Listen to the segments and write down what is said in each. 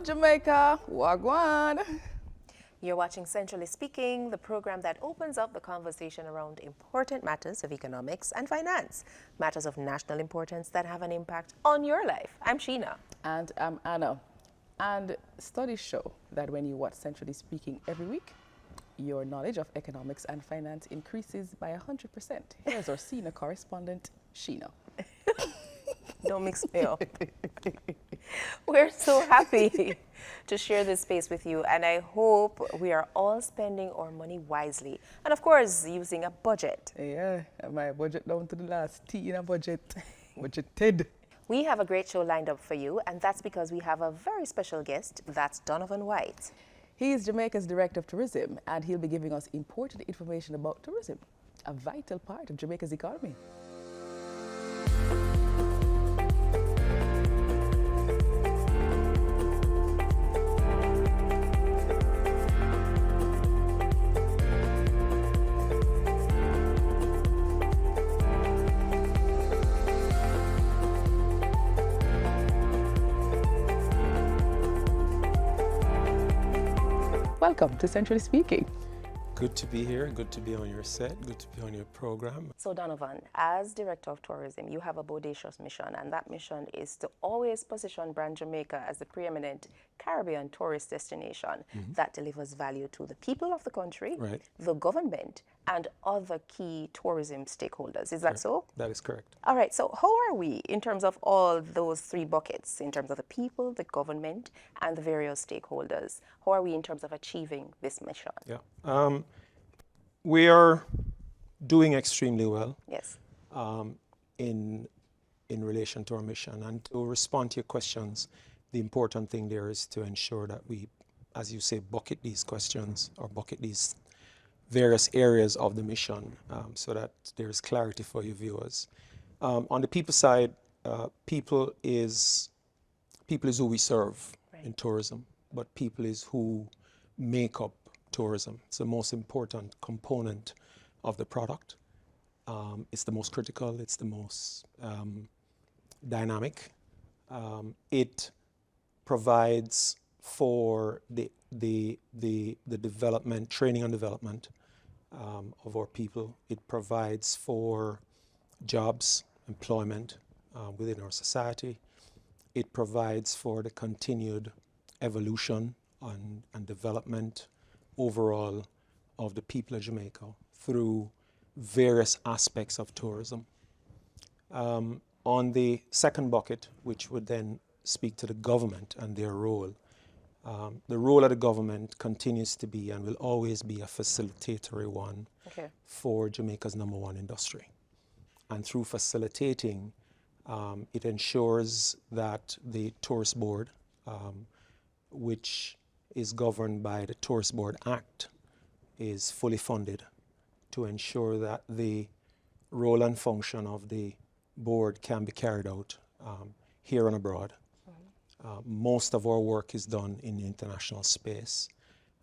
Jamaica, wagwan. You're watching Centrally Speaking, the program that opens up the conversation around important matters of economics and finance, matters of national importance that have an impact on your life. I'm Sheena. And I'm Anna. And studies show that when you watch Centrally Speaking every week, your knowledge of economics and finance increases by 100%. Here's our senior correspondent, Sheena. Don't mix me up. We're so happy to share this space with you, and I hope we are all spending our money wisely. And of course, using a budget. Yeah, my budget down to the last T in a budget. Budgeted. We have a great show lined up for you, and that's because we have a very special guest. That's Donovan White. He is Jamaica's Director of Tourism, and he'll be giving us important information about tourism, a vital part of Jamaica's economy. Welcome to Centrally Speaking. Good to be here, good to be on your set, good to be on your program. So Donovan, as Director of Tourism, you have a bodacious mission, and that mission is to always position Brand Jamaica as the preeminent Caribbean tourist destination that delivers value to the people of the country, Right. the government, and other key tourism stakeholders. Is that so? That is correct. All right, so how are we in terms of all those three buckets, in terms of the people, the government, and the various stakeholders? How are we in terms of achieving this mission? Yeah. We are doing extremely well Yes. in relation to our mission. And to respond to your questions, the important thing there is to ensure that we, as you say, bucket these questions or bucket these various areas of the mission so that there's clarity for your viewers. On the people side, people is who we serve in tourism, but people is who make up tourism. It's the most important component of the product. It's the most critical, it's the most dynamic. It provides for the development, training and development of our people. It provides for jobs, employment within our society. It provides for the continued evolution and development overall of the people of Jamaica through various aspects of tourism. On the second bucket, which would then speak to the government and their role, the role of the government continues to be and will always be a facilitatory one for Jamaica's #1 industry. And through facilitating, it ensures that the Tourist Board, which is governed by the Tourist Board Act, is fully funded to ensure that the role and function of the board can be carried out here and abroad. Most of our work is done in the international space,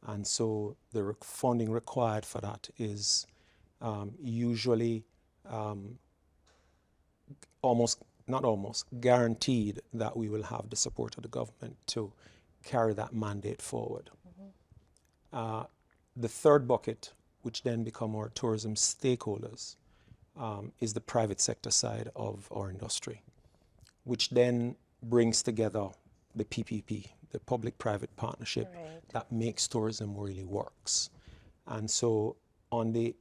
and so the funding required for that is usually guaranteed that we will have the support of the government to carry that mandate forward. The third bucket, which then become our tourism stakeholders, is the private sector side of our industry, which then brings together the PPP, the public-private partnership that makes tourism really works. And so on the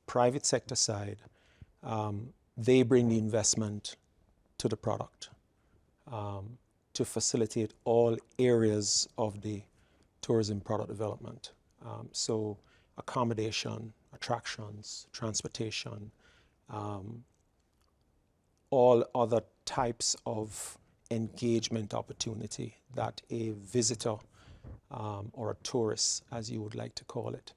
private sector side, they bring the investment to the product to facilitate all areas of the tourism product development. So accommodation, attractions, transportation, all other types of engagement opportunity that a visitor or a tourist, as you would like to call it,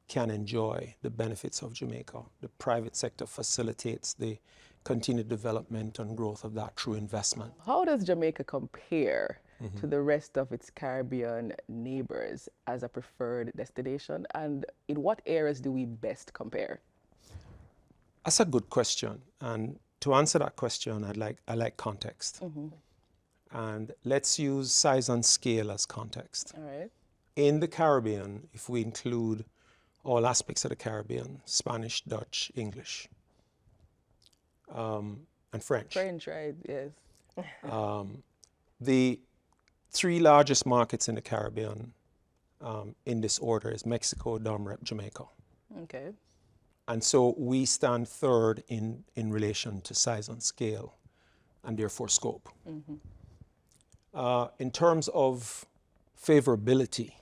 can enjoy the benefits of Jamaica. The private sector facilitates the continued development and growth of that through investment. How does Jamaica compare to the rest of its Caribbean neighbors as a preferred destination, and in what areas do we best compare? That's a good question, and to answer that question, I like context. And let's use size and scale as context. All right. In the Caribbean, if we include all aspects of the Caribbean, Spanish, Dutch, English, and French. French, right? Yes. The three largest markets in the Caribbean, in this order, is Mexico, Dom, Jamaica. Okay. And so we stand third in relation to size and scale, and therefore scope. In terms of favorability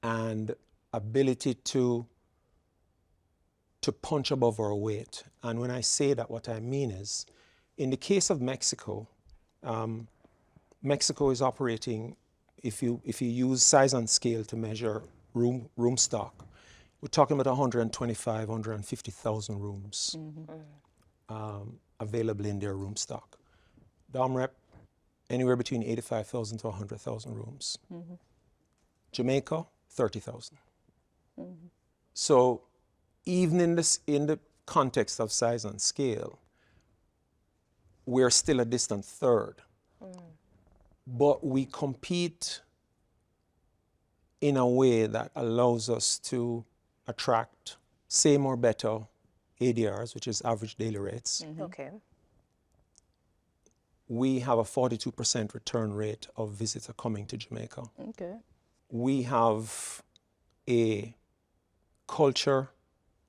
and ability to punch above our weight, and when I say that, what I mean is, in the case of Mexico, Mexico is operating, if you use size and scale to measure room stock, we're talking about 125, 150,000 rooms available in their room stock. Domrep, anywhere between 85,000 to 100,000 rooms. Jamaica, 30,000. So even in the context of size and scale, we're still a distant third. But we compete in a way that allows us to attract same or better ADRs, which is average daily rates. Okay. We have a 42% return rate of visitor coming to Jamaica. Okay. We have a culture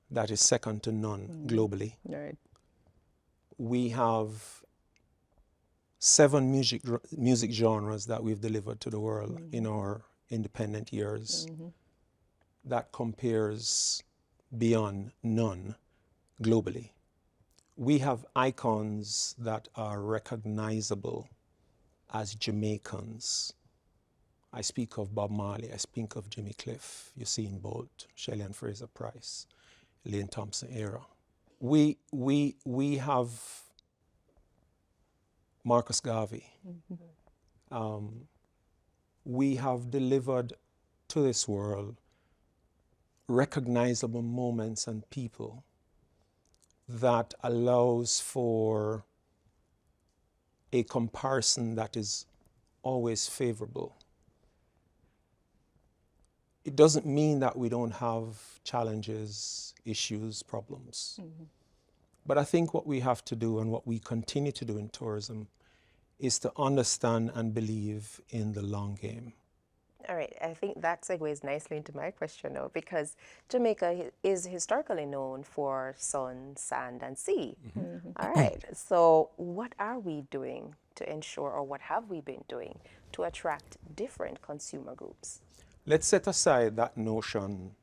that is second to none globally. All right. We have 7 music genres that we've delivered to the world in our independent years that compares beyond none globally. We have icons that are recognizable as Jamaicans. I speak of Bob Marley, I speak of Jimmy Cliff, Usain Bolt, Shelley and Fraser Price, Lane Thompson era. We have Marcus Garvey. We have delivered to this world recognizable moments and people that allows for a comparison that is always favorable. It doesn't mean that we don't have challenges, issues, problems. But I think what we have to do and what we continue to do in tourism is to understand and believe in the long game. All right, I think that segues nicely into my question now, because Jamaica is historically known for sun, sand, and sea. All right, so what are we doing to ensure, or what have we been doing to attract different consumer groups? Let's set aside that notion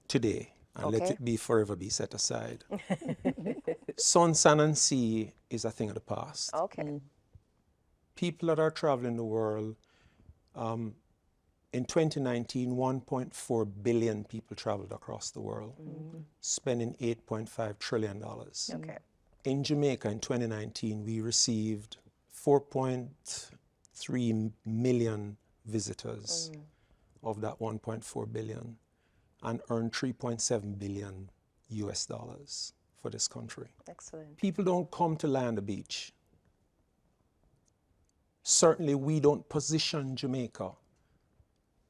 today and let Okay. it be forever be set aside. Sun, sand, and sea is a thing of the past. Okay. People that are traveling the world, in 2019, 1.4 billion people traveled across the world, spending $8.5 trillion. Okay. In Jamaica in 2019, we received 4.3 million visitors of that 1.4 billion and earned 3.7 billion US dollars for this country. Excellent. People don't come to land the beach. Certainly we don't position Jamaica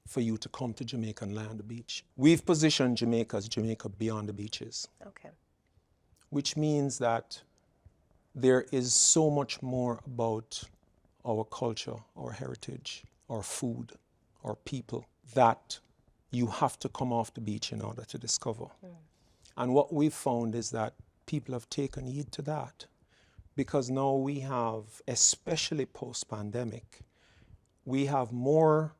for you to come to Jamaica and land the beach. We've positioned Jamaica as Jamaica beyond the beaches, Okay. which means that there is so much more about our culture, our heritage, our food, our people, that you have to come off the beach in order to discover. And what we've found is that people have taken heed to that, because now we have, especially post-pandemic, we have more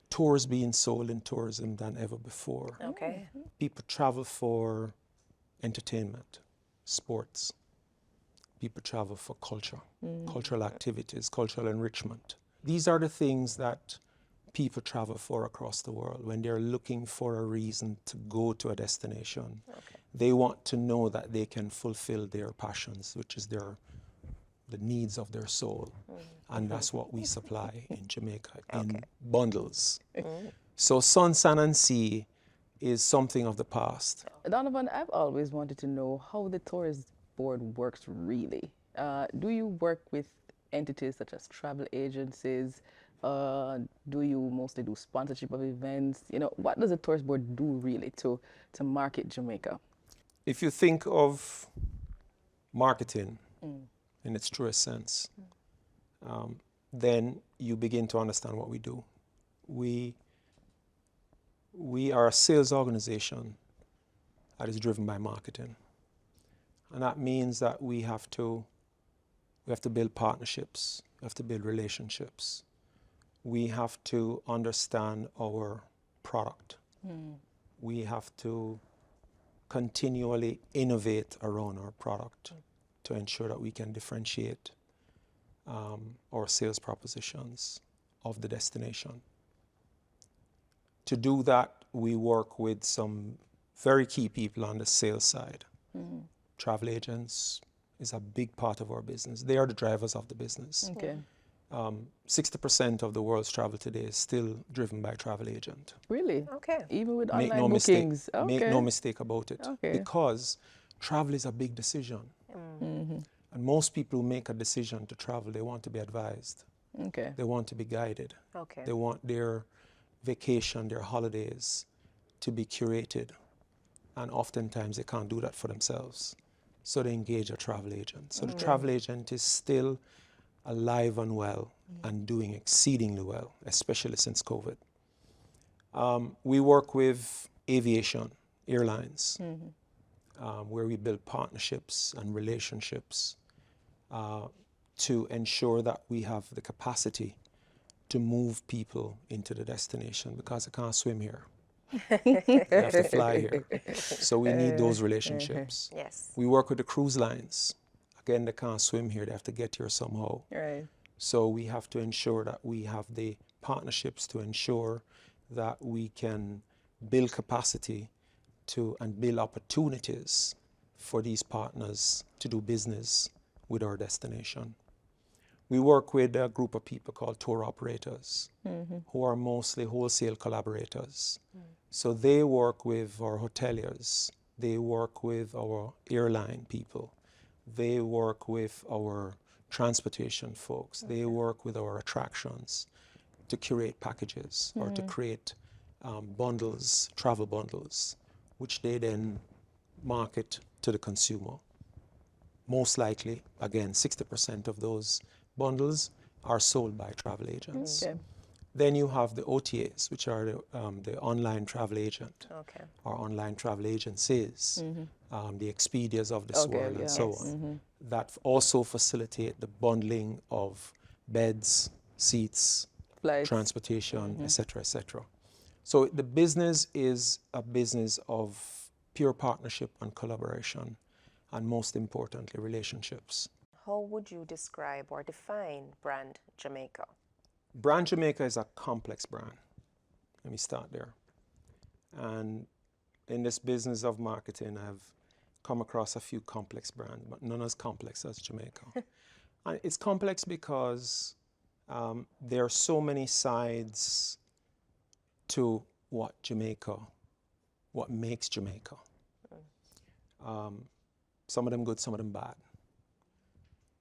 tours being sold in tourism than ever before. Okay. People travel for entertainment, sports. People travel for culture, cultural activities, cultural enrichment. These are the things that people travel for across the world when they're looking for a reason to go to a destination. Okay. They want to know that they can fulfill their passions, which is the needs of their soul. And that's what we supply in Jamaica in bundles. So sun, sand, and sea is something of the past. Donovan, I've always wanted to know how the tourist board works really. Do you work with entities such as travel agencies? Do you mostly do sponsorship of events? You know, what does the tourist board do really to market Jamaica? If you think of marketing in its truest sense, then you begin to understand what we do. We are a sales organization that is driven by marketing. And that means that we have to build partnerships, we have to build relationships. We have to understand our product. We have to continually innovate around our product to ensure that we can differentiate our sales propositions of the destination. To do that, we work with some very key people on the sales side. Travel agents is a big part of our business. They are the drivers of the business. Okay. 60% of the world's travel today is still driven by travel agent. Really? Okay. Even with Make online no bookings? mistake. Make no mistake about it. Okay. Because travel is a big decision. And most people who make a decision to travel, they want to be advised. Okay. They want to be guided. Okay. They want their vacation, their holidays to be curated. And oftentimes they can't do that for themselves. So they engage a travel agent. So the travel agent is still alive and well and doing exceedingly well, especially since COVID. We work with aviation, airlines, where we build partnerships and relationships to ensure that we have the capacity to move people into the destination because they can't swim here. They have to fly here. So we need those relationships. Yes. We work with the cruise lines. Again, they can't swim here. They have to get here somehow. Right. So we have to ensure that we have the partnerships to ensure that we can build capacity and build opportunities for these partners to do business with our destination. We work with a group of people called tour operators who are mostly wholesale collaborators. So they work with our hoteliers, they work with our airline people, they work with our transportation folks, they work with our attractions to curate packages or to create bundles, travel bundles, which they then market to the consumer. Most likely, again, 60% of those bundles are sold by travel agents. Okay. Then you have the OTAs, which are the online travel agent Okay. or online travel agencies, the Expedias of this Okay, world yeah. and so on, that also facilitate the bundling of beds, seats, Flights. transportation, etc., etc. So the business is a business of pure partnership and collaboration, and most importantly, relationships. How would you describe or define brand Jamaica? Brand Jamaica is a complex brand. Let me start there. And in this business of marketing, I've come across a few complex brands, but none as complex as Jamaica. And it's complex because there are so many sides to what makes Jamaica. Some of them good, some of them bad.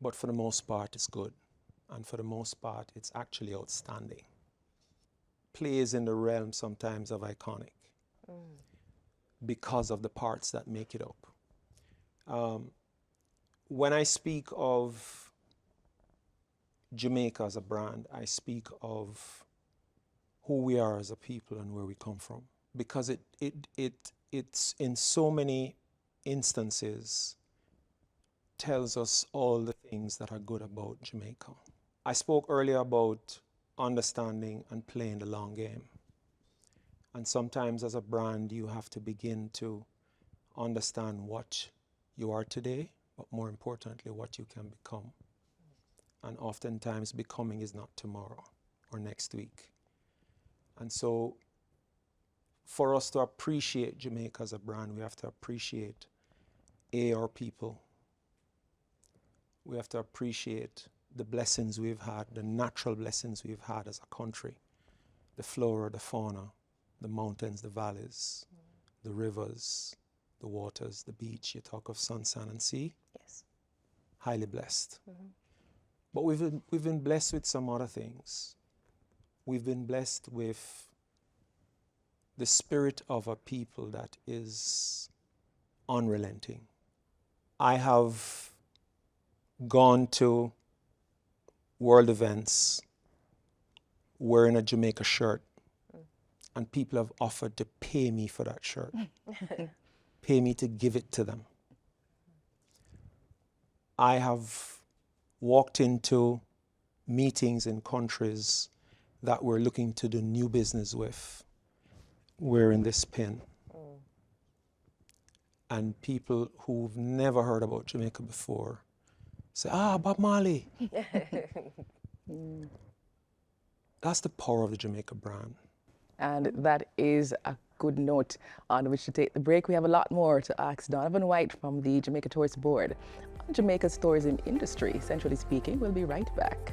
But for the most part, it's good. And for the most part, it's actually outstanding. Plays in the realm sometimes of iconic because of the parts that make it up. When I speak of Jamaica as a brand, I speak of who we are as a people and where we come from. Because it's in so many instances tells us all the things that are good about Jamaica. I spoke earlier about understanding and playing the long game. And sometimes as a brand, you have to begin to understand what you are today, but more importantly, what you can become. And oftentimes becoming is not tomorrow or next week. And so for us to appreciate Jamaica as a brand, we have to appreciate our people. We have to appreciate the blessings we've had, the natural blessings we've had as a country. The flora, the fauna, the mountains, the valleys, the rivers, the waters, the beach. You talk of sun, sand, and sea. Yes. Highly blessed. But we've been blessed with some other things. We've been blessed with the spirit of a people that is unrelenting. I have gone to world events wearing a Jamaica shirt, and people have offered to pay me for that shirt, pay me to give it to them. I have walked into meetings in countries that we're looking to do new business with, wearing this pin. And people who've never heard about Jamaica before say, Bob Marley. That's the power of the Jamaica brand. And that is a good note on which to take the break. We have a lot more to ask Donovan White from the Jamaica Tourist Board on Jamaica's tourism industry. Centrally speaking, we'll be right back.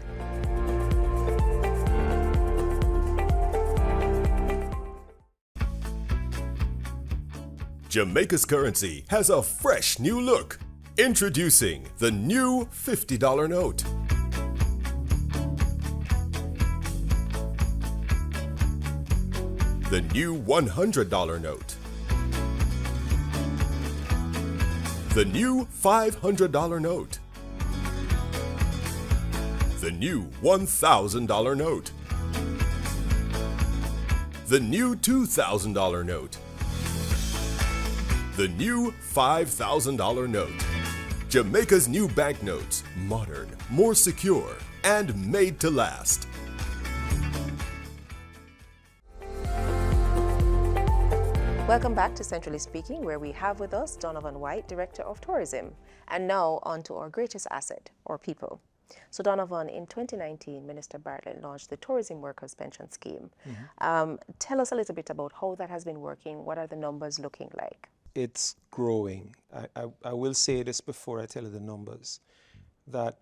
Jamaica's currency has a fresh new look. Introducing the new $50 note. The new $100 note. The new $500 note. The new $1,000 note. The new $2,000 note. The new $5,000 note. Jamaica's new banknotes, modern, more secure, and made to last. Welcome back to Centrally Speaking, where we have with us Donovan White, Director of Tourism. And now on to our greatest asset, our people. So Donovan, in 2019, Minister Bartlett launched the Tourism Workers Pension Scheme. Tell us a little bit about how that has been working. What are the numbers looking like? It's growing. I will say this before I tell you the numbers, that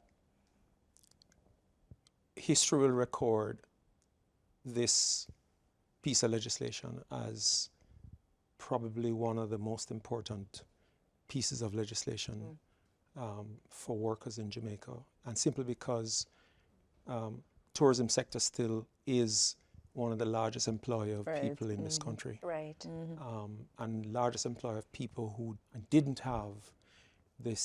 history will record this piece of legislation as probably one of the most important pieces of legislation for workers in Jamaica, and simply because tourism sector still is one of the largest employer of people in this country. Right. And largest employer of people who didn't have the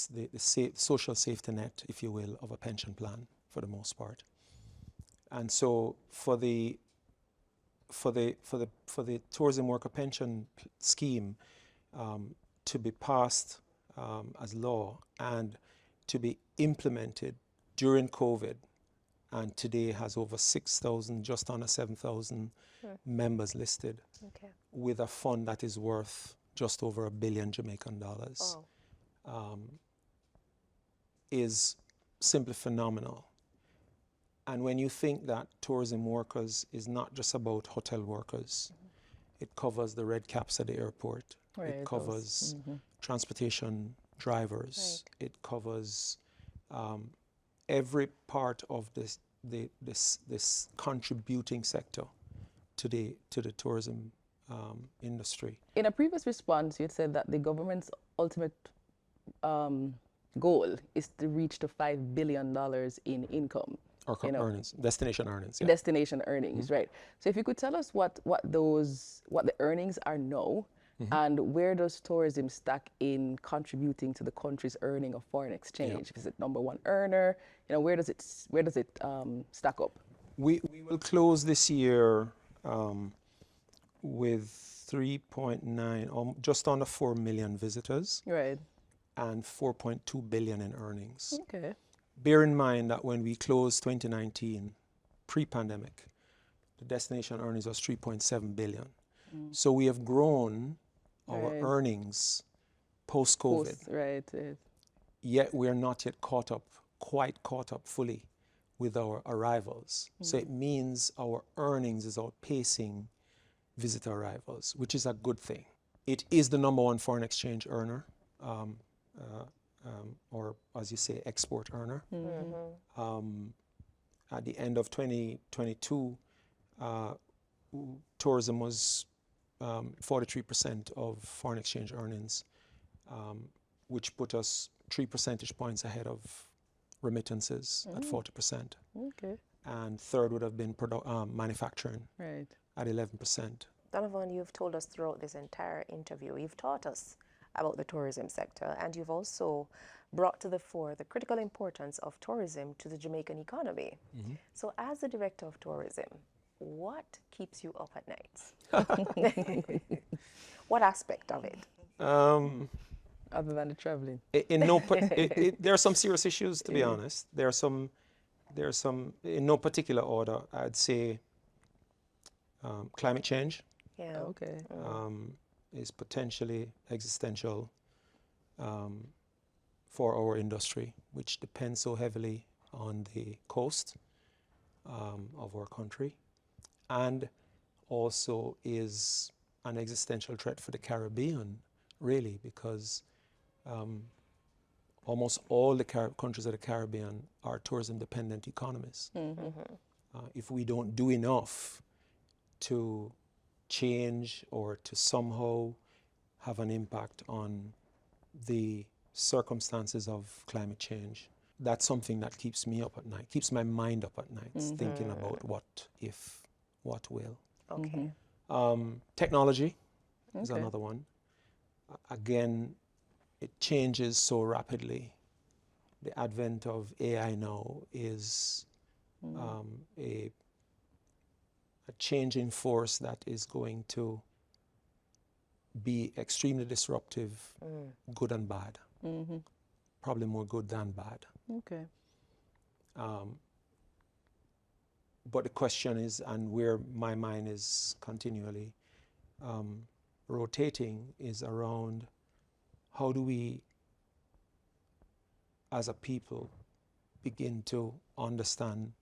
social safety net, if you will, of a pension plan for the most part. And so for the tourism worker pension scheme to be passed as law and to be implemented during COVID, and today has over 6,000, just under 7,000 members listed, with a fund that is worth just over $1 billion Jamaican dollars, is simply phenomenal. And when you think that tourism workers is not just about hotel workers, it covers the red caps at the airport, it covers transportation drivers, it covers every part of this contributing sector to the tourism industry. In a previous response, you said that the government's ultimate goal is to reach to $5 billion in income. Or earnings, destination earnings. Yeah. Destination earnings, right. So if you could tell us what the earnings are now, and where does tourism stack in contributing to the country's earning of foreign exchange? Is it number one earner? Where does it stack up? We will close this year with 3.9, just under 4 million visitors, right, and 4.2 billion in earnings. Okay. Bear in mind that when we closed 2019, pre-pandemic, the destination earnings was 3.7 billion. So we have grown our earnings post-COVID. Right. Yet we are not yet quite caught up fully with our arrivals. So it means our earnings is outpacing visitor arrivals, which is a good thing. It is the number one foreign exchange earner, or as you say, export earner. At the end of 2022, tourism was 43% of foreign exchange earnings, which put us 3 percentage points ahead of remittances at 40%. Okay. And third would have been manufacturing Right. at 11%. Donovan, you've told us throughout this entire interview, you've taught us about the tourism sector, and you've also brought to the fore the critical importance of tourism to the Jamaican economy. So as the director of tourism, what keeps you up at night? What aspect of it? Other than the traveling. There are some serious issues, to be honest. There are some, in no particular order, I'd say climate change Yeah. Okay. is potentially existential for our industry, which depends so heavily on the coast of our country, and also is an existential threat for the Caribbean, really, because almost all the countries of the Caribbean are tourism-dependent economies. If we don't do enough to change or to somehow have an impact on the circumstances of climate change, that's something that keeps me up at night, keeps my mind up at night, thinking about what if, what will. Okay. Technology is Okay. another one. Again, it changes so rapidly. The advent of AI now is a changing force that is going to be extremely disruptive, good and bad. Probably more good than bad. Okay. But the question is, and where my mind is continually rotating, is around how do we, as a people, begin to understand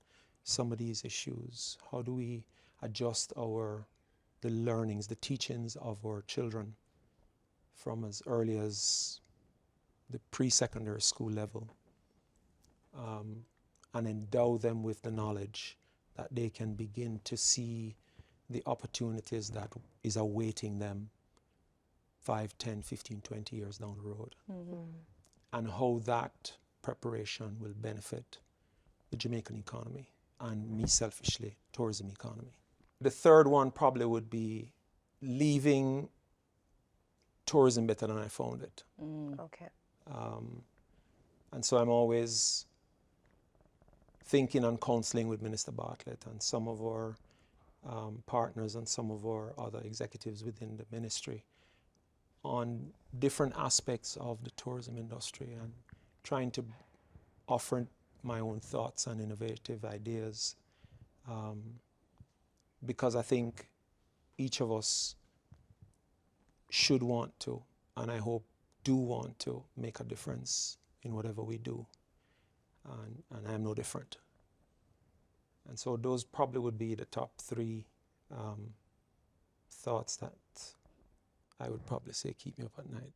some of these issues? How do we adjust the learnings, the teachings of our children from as early as the pre-secondary school level, and endow them with the knowledge that they can begin to see the opportunities that is awaiting them 5, 10, 15, 20 years down the road, and how that preparation will benefit the Jamaican economy and, me selfishly, tourism economy. The third one probably would be leaving tourism better than I found it. Okay. And so I'm always thinking and counseling with Minister Bartlett and some of our partners and some of our other executives within the ministry on different aspects of the tourism industry, and trying to offer my own thoughts and innovative ideas, because I think each of us should want to, and I hope do want to, make a difference in whatever we do, and I'm no different. And so those probably would be the top 3 thoughts that I would probably say keep me up at night.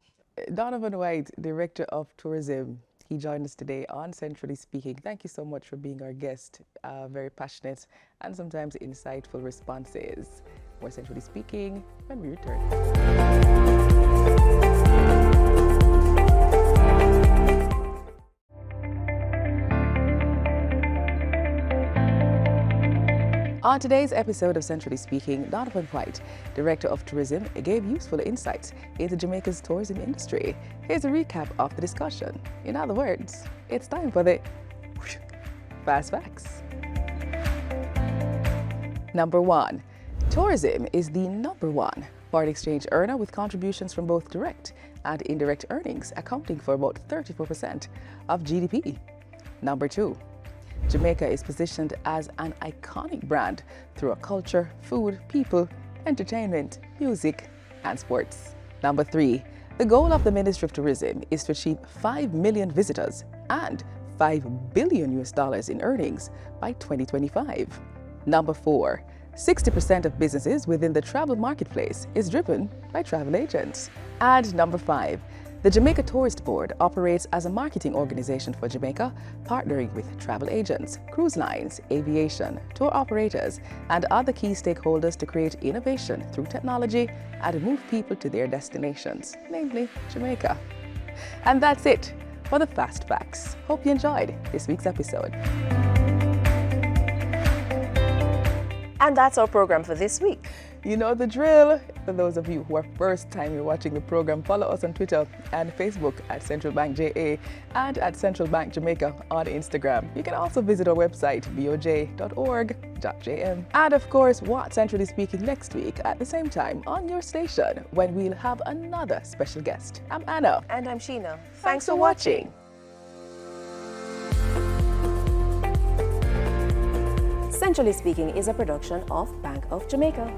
Donovan White, Director of Tourism, he joined us today on Centrally Speaking. Thank you so much for being our guest. Very passionate and sometimes insightful responses. More Centrally Speaking when we return. On today's episode of Centrally Speaking, Donovan White, Director of Tourism, gave useful insights into Jamaica's tourism industry. Here's a recap of the discussion. In other words, it's time for the Fast Facts. Number 1. Tourism is the #1 foreign exchange earner, with contributions from both direct and indirect earnings accounting for about 34% of GDP. Number 2. Jamaica is positioned as an iconic brand through our culture, food, people, entertainment, music, and sports. Number 3, the goal of the Ministry of Tourism is to achieve 5 million visitors and $5 billion in earnings by 2025. Number 4, 60% of businesses within the travel marketplace is driven by travel agents. And number 5, the Jamaica Tourist Board operates as a marketing organization for Jamaica, partnering with travel agents, cruise lines, aviation, tour operators, and other key stakeholders to create innovation through technology and move people to their destinations, namely Jamaica. And that's it for the fast facts. Hope you enjoyed this week's episode. And that's our program for this week. You know the drill. For those of you who are first time you're watching the program, follow us on Twitter and Facebook at Central Bank JA and at Central Bank Jamaica on Instagram. You can also visit our website, boj.org.jm. And of course, watch Centrally Speaking next week at the same time on your station when we'll have another special guest. I'm Anna. And I'm Sheena. Thanks for watching. Centrally Speaking is a production of Bank of Jamaica.